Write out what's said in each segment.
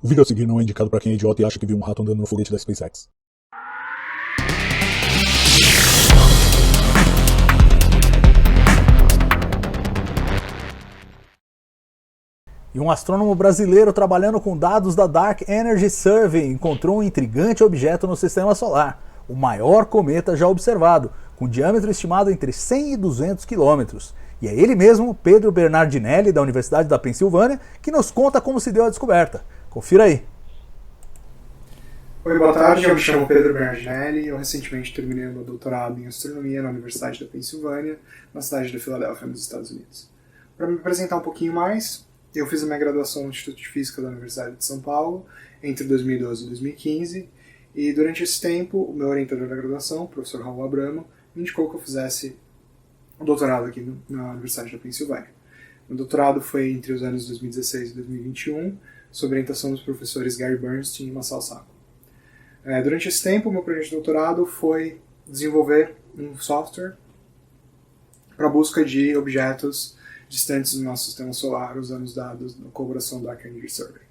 O vídeo a seguir não é indicado para quem é idiota e acha que viu um rato andando no foguete da SpaceX. E um astrônomo brasileiro trabalhando com dados da Dark Energy Survey encontrou um intrigante objeto no sistema solar, o maior cometa já observado, com diâmetro estimado entre 100 e 200 quilômetros. E é ele mesmo, Pedro Bernardinelli, da Universidade da Pensilvânia, que nos conta como se deu a descoberta. Confira aí. Oi, boa tarde, eu me chamo Pedro Bernardinelli, eu recentemente terminei o meu doutorado em astronomia na Universidade da Pensilvânia, na cidade de Filadélfia, nos Estados Unidos. Para me apresentar um pouquinho mais, eu fiz a minha graduação no Instituto de Física da Universidade de São Paulo, entre 2012 e 2015, e durante esse tempo, o meu orientador da graduação, o professor Raul Abramo, me indicou que eu fizesse o doutorado aqui na Universidade da Pensilvânia. O doutorado foi entre os anos 2016 e 2021, sob orientação dos professores Gary Bernstein e Masao Saku. Durante esse tempo, o meu projeto de doutorado foi desenvolver um software para a busca de objetos distantes do nosso sistema solar, usando os dados da colaboração do Dark Energy Survey.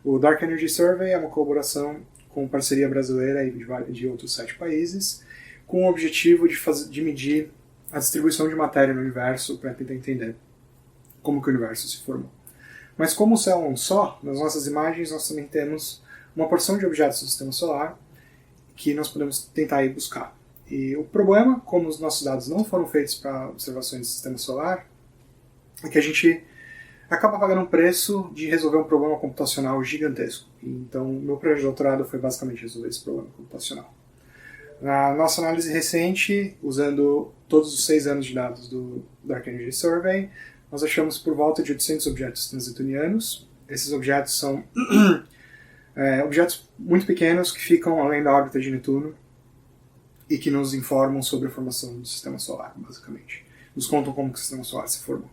O Dark Energy Survey é uma colaboração com parceria brasileira e de outros 7 países, com o objetivo de medir a distribuição de matéria no universo para tentar entender como que o universo se formou. Mas como o céu é um só, nas nossas imagens nós também temos uma porção de objetos do sistema solar que nós podemos tentar ir buscar. E o problema, como os nossos dados não foram feitos para observações do sistema solar, é que a gente acaba pagando um preço de resolver um problema computacional gigantesco. Então, o meu projeto de doutorado foi basicamente resolver esse problema computacional. Na nossa análise recente, usando todos os 6 anos de dados do Dark Energy Survey, nós achamos por volta de 800 objetos transitonianos. Esses objetos são objetos muito pequenos que ficam além da órbita de Netuno e que nos informam sobre a formação do sistema solar, basicamente. Nos contam como que o sistema solar se formou.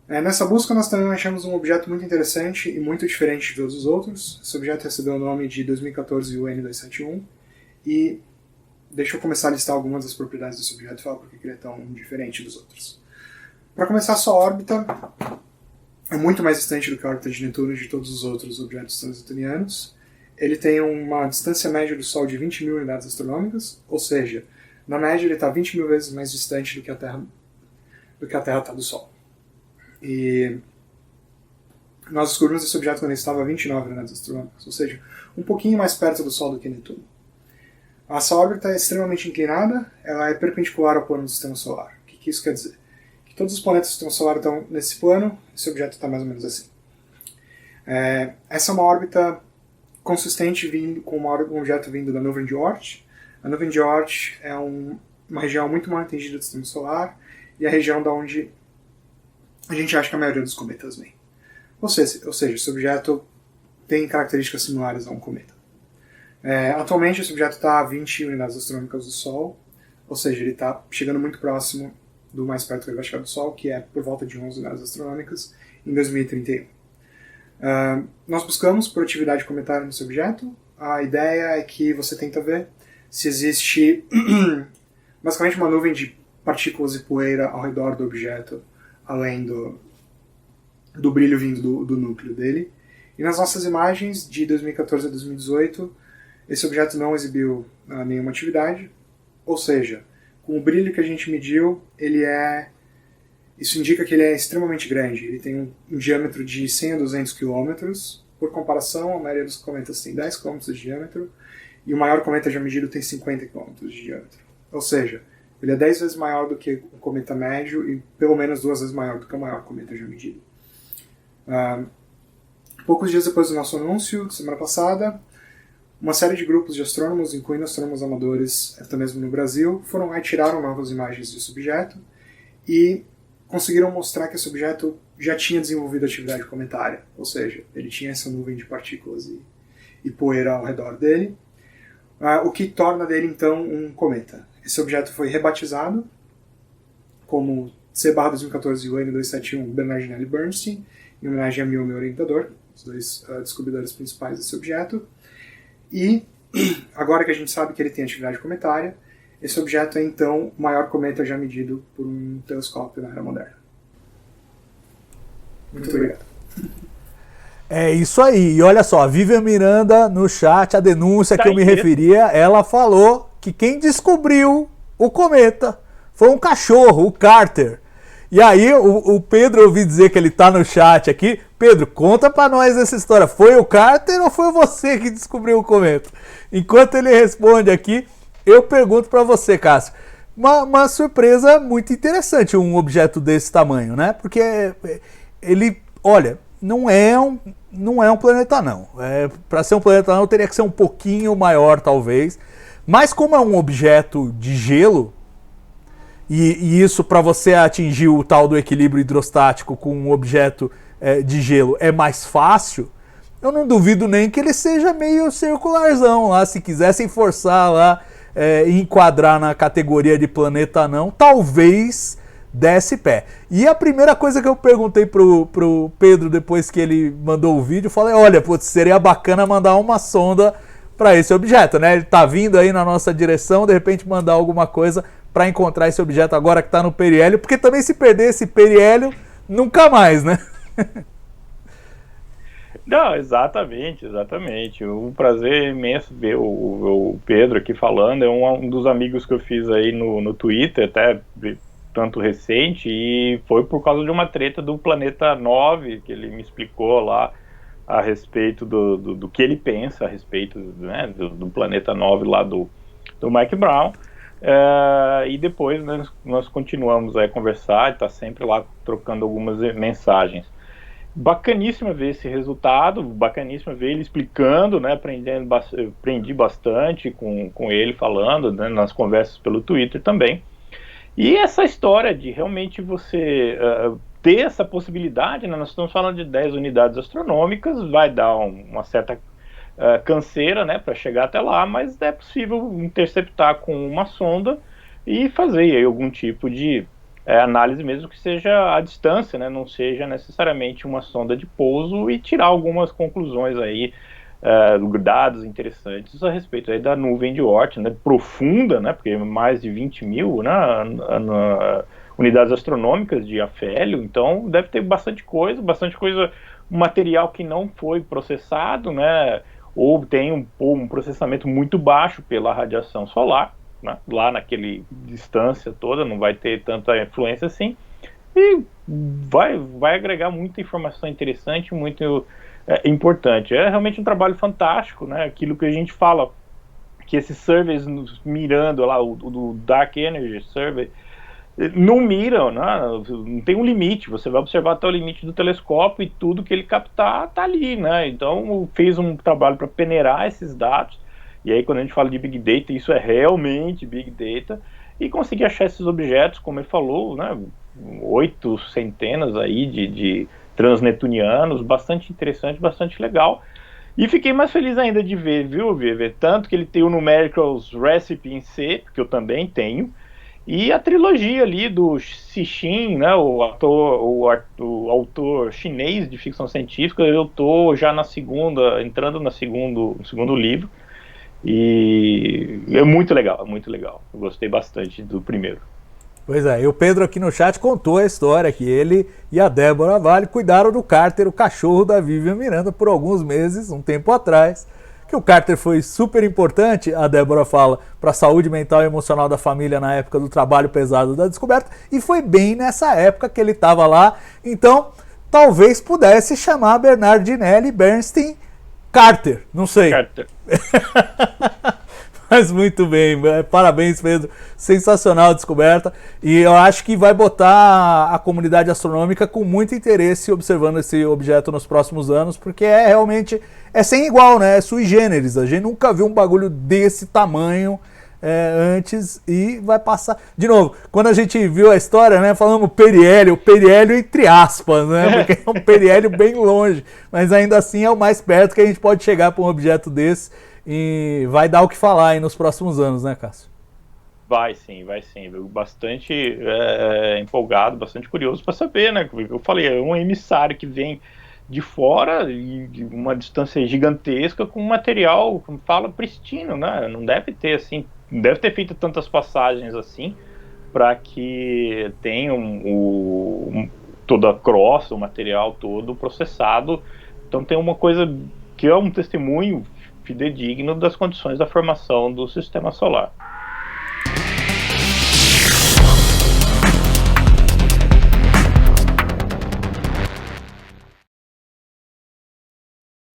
Nessa busca nós também achamos um objeto muito interessante e muito diferente de todos os outros. Esse objeto recebeu o nome de 2014 UN-271 e deixa eu começar a listar algumas das propriedades desse objeto e falar por que ele é tão diferente dos outros. Para começar, sua órbita é muito mais distante do que a órbita de Netuno e de todos os outros objetos transitonianos. Ele tem uma distância média do Sol de 20 mil unidades astronômicas, ou seja, na média ele está 20 mil vezes mais distante do que a Terra está do Sol. E nós descobrimos esse objeto quando ele estava a 29 unidades astronômicas, ou seja, um pouquinho mais perto do Sol do que Netuno. Essa órbita é extremamente inclinada, ela é perpendicular ao plano do sistema solar. O que isso quer dizer? Que todos os planetas do sistema solar estão nesse plano, esse objeto está mais ou menos assim. Essa é uma órbita consistente com um objeto vindo da nuvem de Oort. A nuvem de Oort é uma região muito mal atendida do sistema solar e a região da onde a gente acha que a maioria dos cometas vem. Ou seja, esse objeto tem características similares a um cometa. Atualmente esse objeto está a 20 unidades astronômicas do Sol, ou seja, ele está chegando muito próximo do mais perto que ele vai chegar do Sol, que é por volta de 11 unidades astronômicas, em 2031. Nós buscamos por atividade cometária nesse objeto. A ideia é que você tenta ver se existe basicamente uma nuvem de partículas e poeira ao redor do objeto, além do brilho vindo do núcleo dele. E nas nossas imagens de 2014 a 2018, esse objeto não exibiu nenhuma atividade, ou seja, com o brilho que a gente mediu, isso indica que ele é extremamente grande. Ele tem um diâmetro de 100 a 200 km. Por comparação, a maioria dos cometas tem 10 km de diâmetro, e o maior cometa já medido tem 50 km de diâmetro. Ou seja, ele é 10 vezes maior do que o cometa médio e pelo menos 2 vezes maior do que o maior cometa já medido. Poucos dias depois do nosso anúncio, semana passada, uma série de grupos de astrônomos, incluindo astrônomos amadores, até mesmo no Brasil, foram lá e tiraram novas imagens desse objeto e conseguiram mostrar que esse objeto já tinha desenvolvido atividade cometária, ou seja, ele tinha essa nuvem de partículas e poeira ao redor dele, o que torna dele então um cometa. Esse objeto foi rebatizado como C/2014 UN-271 Bernardinelli Bernstein, em homenagem a mim e ao meu orientador, os dois descobridores principais desse objeto. E, agora que a gente sabe que ele tem atividade cometária, esse objeto é então o maior cometa já medido por um telescópio na era moderna. Muito obrigado. É isso aí. E olha só, a Vivian Miranda no chat, a denúncia que eu me referia, ela falou que quem descobriu o cometa foi um cachorro, o Carter. E aí o Pedro, eu ouvi dizer que ele tá no chat aqui. Pedro, conta pra nós essa história. Foi o Carter ou foi você que descobriu o cometa? Enquanto ele responde aqui, eu pergunto pra você, Cássio. Uma surpresa muito interessante um objeto desse tamanho, né? Porque ele, olha, não é um planeta não. Para ser um planeta não, teria que ser um pouquinho maior, talvez. Mas como é um objeto de gelo, e isso para você atingir o tal do equilíbrio hidrostático com um objeto de gelo é mais fácil, eu não duvido nem que ele seja meio circularzão lá. Se quisessem forçar lá e enquadrar na categoria de planeta não, talvez desse pé. E a primeira coisa que eu perguntei pro Pedro depois que ele mandou o vídeo, eu falei, olha, putz, seria bacana mandar uma sonda para esse objeto, né? Ele tá vindo aí na nossa direção, de repente mandar alguma coisa para encontrar esse objeto agora que tá no periélio, porque também se perder esse periélio, nunca mais, né? Não, exatamente. Um prazer imenso ver o Pedro aqui falando. É um dos amigos que eu fiz aí no Twitter, até tanto recente, e foi por causa de uma treta do Planeta 9, que ele me explicou lá a respeito do que ele pensa a respeito, né, do Planeta 9 lá do Mike Brown. E depois nós continuamos a conversar, está sempre lá trocando algumas mensagens. Bacaníssima ver esse resultado, bacaníssima ver ele explicando, né, aprendi bastante com ele falando, né, nas conversas pelo Twitter também. E essa história de realmente você ter essa possibilidade, né, nós estamos falando de 10 unidades astronômicas, vai dar uma certa canseira, né, para chegar até lá, mas é possível interceptar com uma sonda e fazer aí algum tipo de análise, mesmo que seja à distância, né, não seja necessariamente uma sonda de pouso, e tirar algumas conclusões aí, dados interessantes a respeito aí da nuvem de Oort, né, profunda, né, porque mais de 20 mil, né, unidades astronômicas de afélio, então deve ter bastante coisa, material que não foi processado, né, ou tem um processamento muito baixo pela radiação solar, né, lá naquele distância toda, não vai ter tanta influência assim, e vai agregar muita informação interessante, muito importante. É realmente um trabalho fantástico, né, aquilo que a gente fala, que esses surveys mirando lá, o Dark Energy Survey, não miram, né? Não tem um limite, você vai observar até o limite do telescópio e tudo que ele captar está ali, né? Então fez um trabalho para peneirar esses dados, e aí quando a gente fala de Big Data, isso é realmente Big Data, e conseguir achar esses objetos, como ele falou, né? 8 centenas aí de transneptunianos, bastante interessante, bastante legal. E fiquei mais feliz ainda de ver, viu, Viver? Tanto que ele tem o Numericals Recipe em C, que eu também tenho, e a trilogia ali do Cixin, né, o autor chinês de ficção científica. Eu tô já entrando no segundo livro, e é muito legal, eu gostei bastante do primeiro. Pois é, e o Pedro aqui no chat contou a história que ele e a Débora Vale cuidaram do Carter, o cachorro da Vivian Miranda, por alguns meses, um tempo atrás. Que o Carter foi super importante, a Débora fala, para a saúde mental e emocional da família na época do trabalho pesado da descoberta, e foi bem nessa época que ele estava lá. Então, talvez pudesse chamar Bernardinelli Bernstein Carter, não sei. Carter. Mas muito bem, parabéns, Pedro, sensacional a descoberta, e eu acho que vai botar a comunidade astronômica com muito interesse observando esse objeto nos próximos anos, porque realmente sem igual, né? É sui generis, a gente nunca viu um bagulho desse tamanho antes, e vai passar. De novo, quando a gente viu a história, né, falamos periélio entre aspas, né? Porque é um periélio bem longe, mas ainda assim é o mais perto que a gente pode chegar para um objeto desse. E vai dar o que falar aí nos próximos anos, né, Cássio? Vai sim. Bastante empolgado, bastante curioso para saber, né? Eu falei, é um emissário que vem de fora, e de uma distância gigantesca, com um material, como fala, pristino, né? Não deve ter feito tantas passagens assim, para que tenha toda a crosta, o material todo processado Então tem uma coisa que é um testemunho fidedigno das condições da formação do sistema solar.